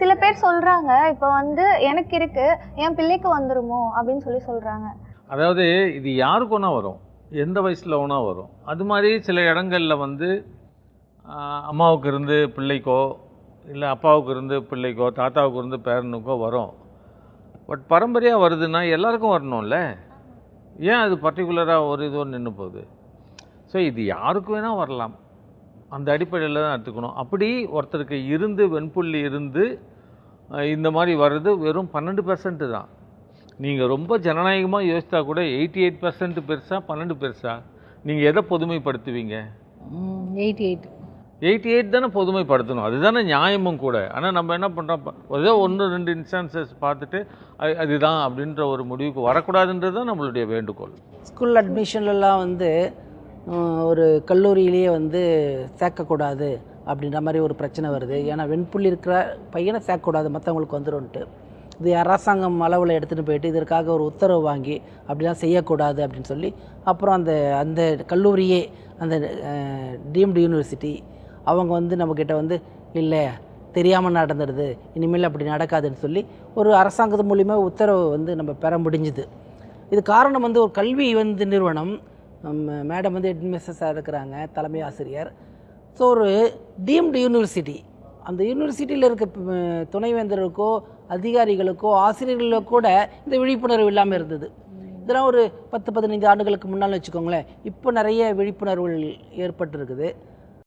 சில பேர் சொல்றாங்க இப்போ வந்து எனக்கு இருக்கு என் பிள்ளைக்கு வந்துருமோ அப்படின்னு சொல்றாங்க. அதாவது இது யாருக்கு வேணா வரும், எந்த வயசில் வேணா வரும். அது மாதிரி சில இடங்களில் வந்து அம்மாவுக்கு இருந்து பிள்ளைக்கோ இல்லை அப்பாவுக்கு இருந்து பிள்ளைக்கோ தாத்தாவுக்கு இருந்து பேரனுக்கோ வரும். பட் பரம்பரையாக வருதுன்னா எல்லாருக்கும் வரணும்ல, ஏன் அது பர்டிகுலராக ஒரு இதோ நின்று போகுது? ஸோ இது யாருக்கு வேணால் வரலாம், அந்த அடிப்படையில் தான் எடுத்துக்கணும். அப்படி ஒருத்தருக்கு இருந்து வெண்புள்ளி இருந்து இந்த மாதிரி வர்றது வெறும் 12% தான். நீங்கள் ரொம்ப ஜனநாயகமாக யோசித்தா கூட 88% பெருசா 12 பெருசா? நீங்கள் எதை பொதுமைப்படுத்துவீங்க? 88 தானே பொதுமைப்படுத்தணும், அதுதானே நியாயமும் கூட. ஆனால் நம்ம என்ன பண்ணுறோம், ஏதோ 1-2 இன்ஸ்டான்சஸ் பார்த்துட்டு அதுதான் அப்படின்ற ஒரு முடிவுக்கு வரக்கூடாதுன்றது தான் நம்மளுடைய வேண்டுகோள். ஸ்கூல் அட்மிஷன்லாம் வந்து ஒரு கல்லூரியிலேயே வந்து சேர்க்கக்கூடாது அப்படின்ற மாதிரி ஒரு பிரச்சனை வருது. ஏன்னா வெண்புள்ளி இருக்கிற பையனை சேர்க்கக்கூடாது, மற்றவங்களுக்கு வந்துடும்ன்ட்டு. இது அரசாங்கம் அளவில் எடுத்துகிட்டு போயிட்டு இதற்காக ஒரு உத்தரவு வாங்கி அப்படிலாம் செய்யக்கூடாது அப்படின்னு சொல்லி அப்புறம் அந்த கல்லூரியே அந்த டீம்டு யூனிவர்சிட்டி அவங்க வந்து நம்மக்கிட்ட வந்து இல்லை தெரியாமல் நடந்துடுது, இனிமேல் அப்படி நடக்காதுன்னு சொல்லி ஒரு அரசாங்கத்து மூலிமா உத்தரவு வந்து நம்ம பெற முடிஞ்சுது. இது காரணம் வந்து ஒரு கல்வி வந்து நிறுவனம், மேடம் வந்து ஹெட்மிஸ்ட்ரஸாக இருக்கிறாங்க, தலைமை ஆசிரியர். ஸோ ஒரு டீம்டு யூனிவர்சிட்டி, அந்த யூனிவர்சிட்டியில் இருக்க துணைவேந்தருக்கோ அதிகாரிகளுக்கோ ஆசிரியர்களுக்கோ கூட இந்த விழிப்புணர்வு இல்லாமல் இருந்தது. இதெல்லாம் ஒரு 10-15 ஆண்டுகளுக்கு முன்னால் வச்சுக்கோங்களேன். இப்போ நிறைய விழிப்புணர்வுகள் ஏற்பட்டிருக்குது.